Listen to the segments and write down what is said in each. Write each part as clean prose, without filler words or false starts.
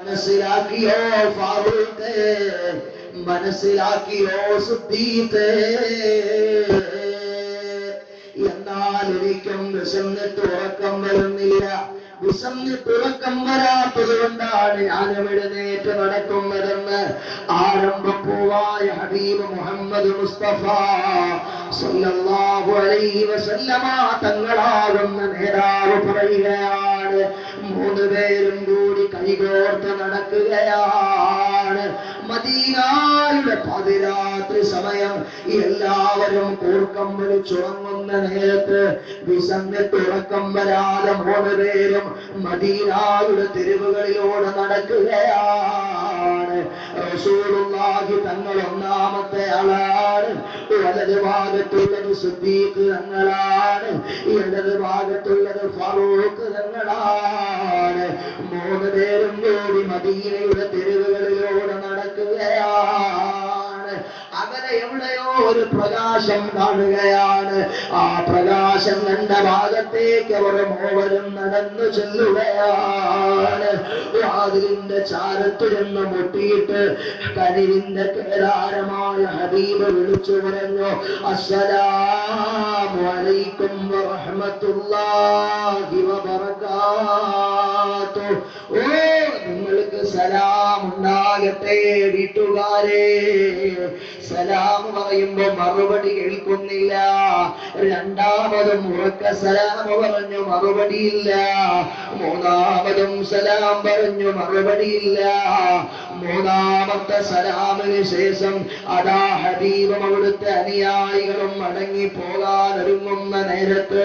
മനസ്സിലാക്കിയോ ഫാറൂഖേ, മനസ്സിലാക്കിയോ സിദ്ദീഖേ? എന്നാൽ ഒരിക്കലും വിശന്നിട്ട് ഉറക്കം വരുന്നില്ല. വിശന്നിട്ട് ഉറക്കം വരാത്തത് കൊണ്ടാണ് ഞാൻ എഴുന്നേറ്റ് നടക്കുന്നതെന്ന് ആരംഭം പൂവായ ഹബീബ് മുഹമ്മദ് മുസ്തഫ സല്ലല്ലാഹു അലൈഹി വസല്ലമ തങ്ങളാകുന്ന നേതാവ് പറയുകയാണ്. മൂന്നുപേരും കൂടി കൈകോർത്ത് നടക്കുകയാണ്. മദീനയുടെ പാതിരാത്രി സമയം എല്ലാവരും കൂർക്കം വിളിച്ചുറങ്ങുന്ന നേരത്ത് വിശന്നിട്ട് ഉറക്കം വരാതെ മൂന്നുപേരും മദീനയുടെ തെരുവുകളിലൂടെ നടക്കുകയാണ്. റസൂലുള്ളാഹി തങ്ങൾ ഒന്നാമത്തെ ആളാണ്. വലത് ഭാഗത്തുള്ളത് സിദ്ദീഖ് തങ്ങളാണ്, ഇടത് ഭാഗത്തുള്ളത് ഫാറൂഖ് തങ്ങളാണ്. മൂന്നുപേരും കൂടി മദീനയുടെ തെരുവുകളിലൂടെ നടക്കുകയാണ്. അവരെ എവിടെയോ ഒരു പ്രകാശം കാണുകയാണ്. ആ പ്രകാശം കണ്ട ഭാഗത്തേക്ക് അവർ മൂവരും നടന്നു ചെല്ലുകയാണ്. വാതിലിന്റെ ചാരത്തുരുന്ന് മുട്ടിയിട്ട് കനിവിന്റെ കേദാരമായ ഹബീബ് വിളിച്ചു പറഞ്ഞു, അസ്സലാമു അലൈക്കും വറഹ്മത്തുള്ളാഹി വബറകാതുഹു. ഓ, നിങ്ങൾക്ക് സലാം ഉണ്ടാകട്ടെ വീട്ടുകാരെ. സലാം പറയുമ്പോ മറുപടി കേൾക്കുന്നില്ല. രണ്ടാമതും ഉറക്ക സലാം പറഞ്ഞു, മറുപടിയില്ല. മൂന്നാമതും സലാം പറഞ്ഞു, മറുപടിയില്ല. മൂന്നാമത്തെ സലാമിന് ശേഷം അതാ ഹബീബും അവിടുത്തെ അനുയായികളും മടങ്ങി പോകാൻ ഒരുങ്ങുന്ന നേരത്ത്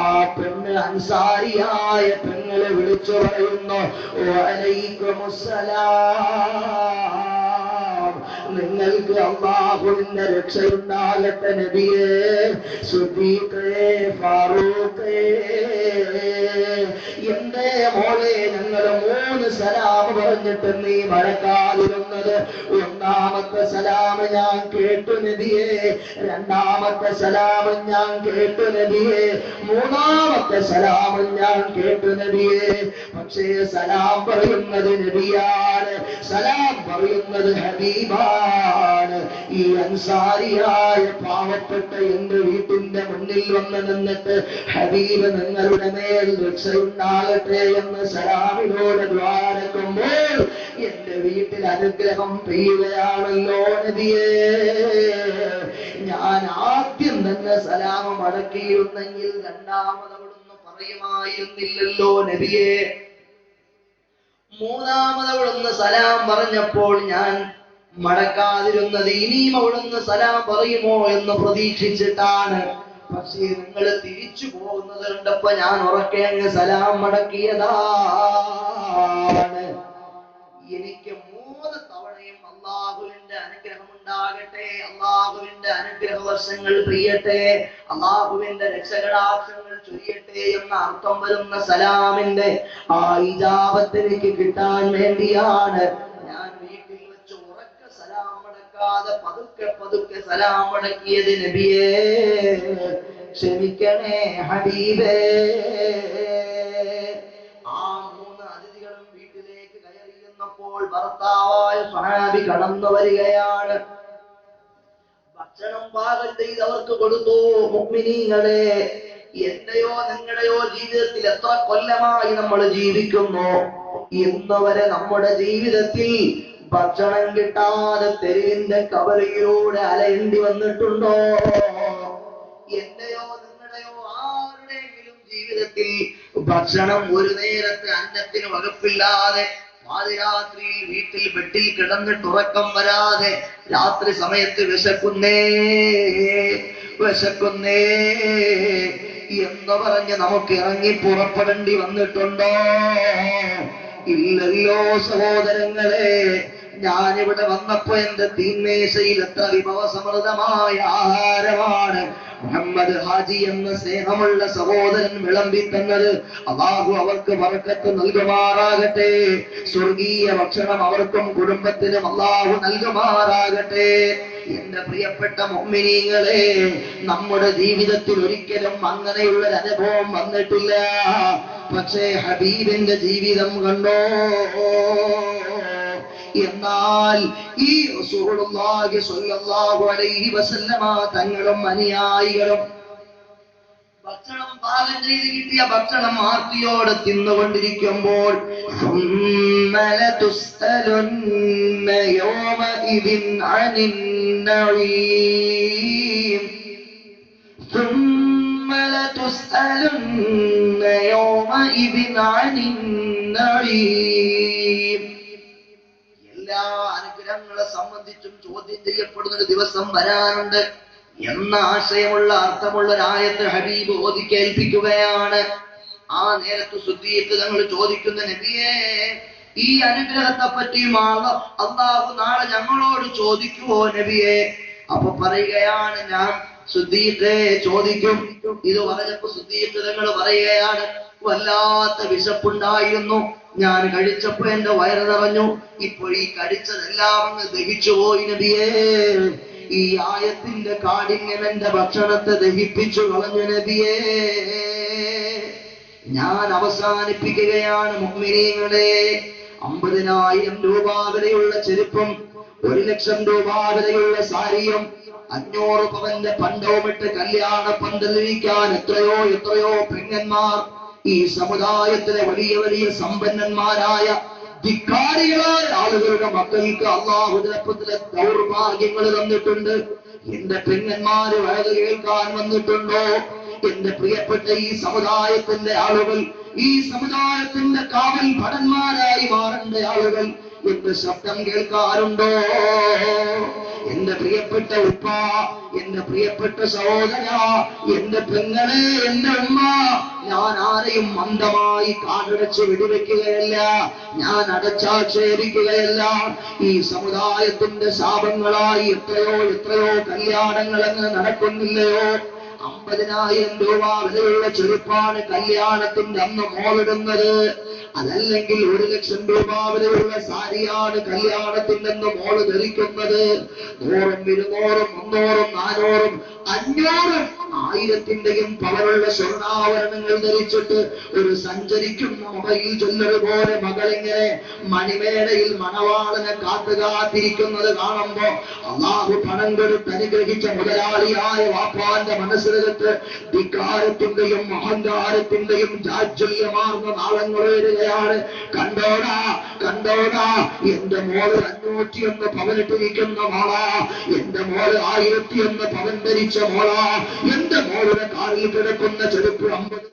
ആ പെണ്ണ്, അൻസാരിയായ പെണ്ണിനെ വിളിച്ചു പറയുന്നു, വഅലൈക്കുമുസ്സലാം, നിങ്ങൾക്ക് അല്ലാഹുവിന്റെ രക്ഷയുണ്ടാകട്ടെ നബിയേ, സിദ്ദീഖേ, ഫാറൂഖേ. എന്റെ മോളെ, ഞങ്ങൾ മൂന്ന് സലാം പറഞ്ഞിട്ട് നീ മടക്കാതിരുന്നത്? ഒന്നാമത്തെ സലാം ഞാൻ കേട്ടു നബിയേ, രണ്ടാമത്തെ സലാം ഞാൻ കേട്ടു നബിയേ, മൂന്നാമത്തെ സലാം ഞാൻ കേട്ടു നബിയേ. പക്ഷേ സലാം പറയുന്നത് നബിയാണ്, സലാം പറയുന്നത് ഹബീബാണ്. ഈ അൻസാരിയായ പാവപ്പെട്ട എന്റെ വീട്ടിന്റെ മുന്നിൽ വന്ന് നിന്നിട്ട് ഹബീബ് നിങ്ങളുടെ മേൽ രക്ഷയുണ്ടാകട്ടെ എന്ന് സലാമിനോട് ദ്വാരക്കുമ്പോൾ എന്റെ വീട്ടിൽ അനുഗ്രഹം പെയ്യുകയാണല്ലോ നബിയേ. ഞാൻ ആദ്യം തന്നെ സലാം മടക്കിയിരുന്നെങ്കിൽ രണ്ടാമത് അവിടുന്ന് പറയുമായിരുന്നില്ലല്ലോ നബിയേ. മൂന്നാമത് അവിടുന്ന് സലാം പറഞ്ഞപ്പോൾ ഞാൻ മടക്കാതിരുന്നത് ഇനിയും അവിടുന്ന് സലാം പറയുമോ എന്ന് പ്രതീക്ഷിച്ചിട്ടാണ്. പക്ഷേ നിങ്ങൾ തിരിച്ചു പോകുന്നത് കണ്ടപ്പോ ഞാൻ ഉറക്കെ അങ്ങ് സലാം മടക്കിയതാണ്. എനിക്ക് 3 തവണയും അള്ളാഹുവിന്റെ അനുഗ്രഹം ഉണ്ടാകട്ടെ, അള്ളാഹുവിന്റെ അനുഗ്രഹ വർഷങ്ങൾ പ്രിയട്ടെ, അള്ളാഹുവിന്റെ രക്ഷകടാക്ഷങ്ങൾ ചൊരിയട്ടെ എന്ന അർത്ഥം വരുന്ന സലാമിന്റെ ആ ഇജാബത്ത് എനിക്ക് കിട്ടാൻ വേണ്ടിയാണ് ഞാൻ വീട്ടിൽ വെച്ച് ഉറക്കെ സലാം മടക്കാതെ പതുക്കെ പതുക്കെ സലാം മടക്കിയത് നബിയേ. ക്ഷമിക്കണേ ഹബീബേ. അപ്പോൾ ഭർത്താവായ സ്വഹാബി കടന്നു വരികയാണ്. ഭക്ഷണം പാകം ചെയ്ത് അവർക്ക് കൊടുത്തു. മുഅ്മിനീങ്ങളെ, എന്റെയോ നിങ്ങളുടെയോ ജീവിതത്തിൽ എത്ര കൊല്ലമായി നമ്മൾ ജീവിക്കുന്നു? ഇന്ന് വരെ നമ്മുടെ ജീവിതത്തിൽ ഭക്ഷണം കിട്ടാതെ തെരുവിന്റെ കവലയിലൂടെ അലയേണ്ടി വന്നിട്ടുണ്ടോ? എന്റെയോ നിങ്ങളുടെയോ ആരുടെയെങ്കിലും ജീവിതത്തിൽ ഭക്ഷണം ഒരു നേരത്തെ അന്നത്തിന് വകുപ്പില്ലാതെ പാതിരാത്രിയിൽ വീട്ടിൽ ബെഡിൽ കിടന്നിട്ട് ഉറക്കം വരാതെ രാത്രി സമയത്ത് വിശക്കുന്നേ വിശക്കുന്നേ എന്ന് പറഞ്ഞ് നമുക്ക് ഇറങ്ങി പുറപ്പെടേണ്ടി വന്നിട്ടുണ്ടോ? ഇല്ലല്ലോ സഹോദരങ്ങളെ. ഞാനിവിടെ വന്നപ്പോ എന്റെ തീന്മേശയിൽ എത്ര വിഭവസമൃദ്ധമായ ആഹാരമാണ് മുഹമ്മദ് ഹാജി എന്ന സ്നേഹമുള്ള സഹോദരൻ വിളമ്പി തന്നത്. അല്ലാഹു അവർക്ക് ബർക്കത്ത് നൽകുമാറാകട്ടെ. സ്വർഗീയ ഭക്ഷണം അവർക്കും കുടുംബത്തിനും അല്ലാഹു നൽകുമാറാകട്ടെ. എന്റെ പ്രിയപ്പെട്ട മുഅ്മിനീങ്ങളെ, നമ്മുടെ ജീവിതത്തിൽ ഒരിക്കലും അങ്ങനെയുള്ളൊരു അനുഭവം വന്നിട്ടില്ല. പക്ഷേ ഹബീബിന്റെ ജീവിതം കണ്ടോ? എന്നാൽ ഈ റസൂലുള്ളാഹി സ്വല്ലല്ലാഹു അലൈഹി വസല്ലമ തങ്ങളും അനുയായികളും ഭക്ഷണം പാകം ചെയ്ത് കിട്ടിയ ഭക്ഷണം ആർത്തിയോടെ തിന്നുകൊണ്ടിരിക്കുമ്പോൾ ثُمَّ لَتُسْأَلُنَّ يَوْمَئِذٍ عَنِ النَّعِيمِ ثُمَّ لَتُسْأَلُنَّ يَوْمَئِذٍ عَنِ النَّعِيمِ എല്ലാ അനുഗ്രഹങ്ങളെ സംബന്ധിച്ചും ചോദ്യം ചെയ്യപ്പെടുന്ന ഒരു ദിവസം വരാനുണ്ട് എന്ന ആശയമുള്ള അർത്ഥമുള്ള ഒരായത്ത് ഹബീബ് ഓതി കേൾപ്പിക്കുകയാണ്. ആ നേരത്ത് സുദ്ദീഖ് തങ്ങൾ ചോദിക്കുന്ന നബിയേ, ഈ അനുഗ്രഹത്തെ പറ്റിയും അല്ലാഹു നാളെ ഞങ്ങളോട് ചോദിക്കുവോ നബിയെ? അപ്പൊ പറയുകയാണ്, ഞാൻ സുദ്ദീഖേ ചോദിക്കും. ഇത് പറഞ്ഞപ്പോ സുദ്ദീഖ് തങ്ങൾ പറയുകയാണ്, വല്ലാത്ത വിശപ്പുണ്ടായിരുന്നു, ഞാൻ കഴിച്ചപ്പോ എന്റെ വയറ് നിറഞ്ഞു, ഇപ്പോൾ ഈ കഴിച്ചതെല്ലാം അങ്ങ് ദഹിച്ചു പോയി നബിയേ. ഈ ആയത്തിന്റെ കാഠിന്യം എന്റെ ഭക്ഷണത്തെ ദഹിപ്പിച്ചു കളഞ്ഞു നബിയേ. ഞാൻ അവസാനിപ്പിക്കുകയാണ് മുഅ്മിനീങ്ങളെ. 50,000 രൂപ വിലയുള്ള ചെരുപ്പും 1,00,000 രൂപ വിലയുള്ള സാരിയും 500 പവന്റെ പണ്ടവുമിട്ട് കല്യാണ പന്തലിരിക്കാൻ എത്രയോ എത്രയോ പെണ്ണന്മാർ ഈ സമുദായത്തിലെ വലിയ വലിയ സമ്പന്നന്മാരായ ധിക്കാരികളായ ആളുകളുടെ മക്കൾക്ക് അല്ലാഹു ചെറുപ്പത്തിലെ ദൗർഭാഗ്യങ്ങൾ തന്നിട്ടുണ്ട്. എന്റെ പെങ്ങന്മാര് വയത് കേൾക്കാൻ വന്നിട്ടുണ്ടോ? എന്റെ പ്രിയപ്പെട്ട ഈ സമുദായത്തിന്റെ ആളുകൾ, ഈ സമുദായത്തിന്റെ കാവൽ ഭടന്മാരായി മാറേണ്ട ആളുകൾ എന്റെ ശബ്ദം കേൾക്കാറുണ്ടോ? എന്റെ പ്രിയപ്പെട്ട ഉപ്പ, എന്റെ പ്രിയപ്പെട്ട സഹോദര, എന്റെ പെങ്ങളെ, എന്റെ ഉമ്മ, ഞാൻ ആരെയും മന്ദമായി കാടടച്ച് വെടിവെക്കുകയല്ല, ഞാൻ അടച്ചാക്ഷേപിക്കുകയല്ല. ഈ സമുദായത്തിന്റെ ശാപങ്ങളായി എത്രയോ എത്രയോ കല്യാണങ്ങൾ അങ്ങ് നടക്കുന്നില്ലയോ? 50,000 രൂപ വിലയുള്ള ചെരുപ്പാണ് കല്യാണത്തിന്റെ അന്ന് മോളിടുന്നത്. അതല്ലെങ്കിൽ 1,00,000 രൂപ വിലയുള്ള സാരിയാണ് കല്യാണത്തിന്റെ അന്ന് മോള് ധരിക്കുന്നത്. 100, 200, 300, 400, 500, 1000-ന്റെയും പവറുള്ള സ്വർണ്ണാഭരണങ്ങൾ ധരിച്ചിട്ട് ഒരു സഞ്ചരിക്കുന്ന മൊബൈൽ ജ്വല്ലറി പോലെ മകളിങ്ങനെ മണിമേടയിൽ മണവാളനെ കാത്തുകാത്തിരിക്കുന്നത് കാണുമ്പോ അല്ലാഹു പണം കൊടുത്ത് അനുഗ്രഹിച്ച മുതലാളിയായ വാപ്പാന്റെ മനസ്സിലകത്ത് ധിക്കാരത്തിന്റെയും അഹങ്കാരത്തിന്റെയും ജാജ്വല്യമാർന്ന നാളങ്ങൾ വരികയാണ്. കണ്ടോടാ കണ്ടോടാ, എന്റെ മോള് 501 പവനിട്ടിരിക്കുന്ന മോളാ, എന്റെ മോള് 1001 പവൻ ധരിച്ച മോളാ, എന്റെ മോളുടെ കാലിൽ കിടക്കുന്ന ചെരുപ്പ് 50